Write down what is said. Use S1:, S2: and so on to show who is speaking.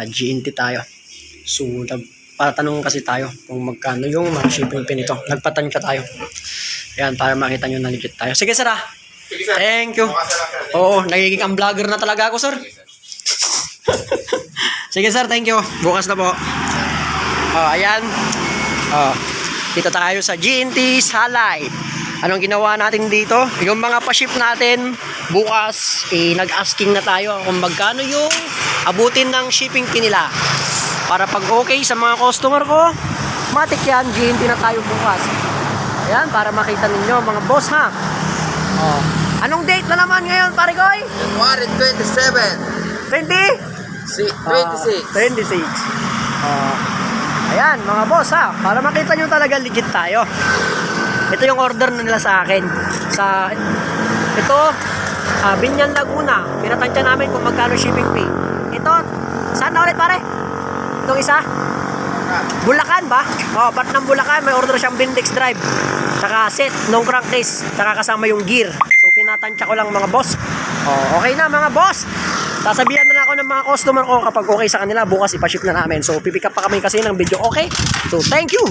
S1: GNT tayo. So, nagpatanong kasi tayo kung magkano yung mga shipping fee nito. Nagpatansya tayo. Ayan, para makita nyo na legit tayo. Sige, sir, ah.
S2: Sige, sir.
S1: Thank you. Oo, nagiging ang vlogger na talaga ako, sir. Sige, sir, thank you. Bukas na po. Ayan. Dito tayo sa GNT Salay. Anong ginawa natin dito? Yung mga pa-ship natin, bukas, nag-asking na tayo kung magkano yung abutin ng shipping fee nila. Para pag okay sa mga customer ko, matik yan, GNT na tayo bukas. Ayan, para makita ninyo mga boss, ha? Anong date na naman ngayon, pare koy?
S2: January 27.
S1: 26. Ayan, mga boss, ha? Para makita nyo talaga legit tayo. Ito yung order na nila sa akin. Ito, Binyan Laguna. Pinatansya namin kung magkano shipping fee. Ito, saan na ulit, pare? Itong isa? Bulacan ba? Part ng Bulacan. May order siyang Bindex drive. Saka set, no crankcase. Saka kasama yung gear. So, pinatansya ko lang mga boss. Okay na mga boss. Sasabihan na lang ako ng mga customer ko kapag okay sa kanila. Bukas ipaship na namin. So, pipick up pa kami kasi ng video. Okay? So, thank you.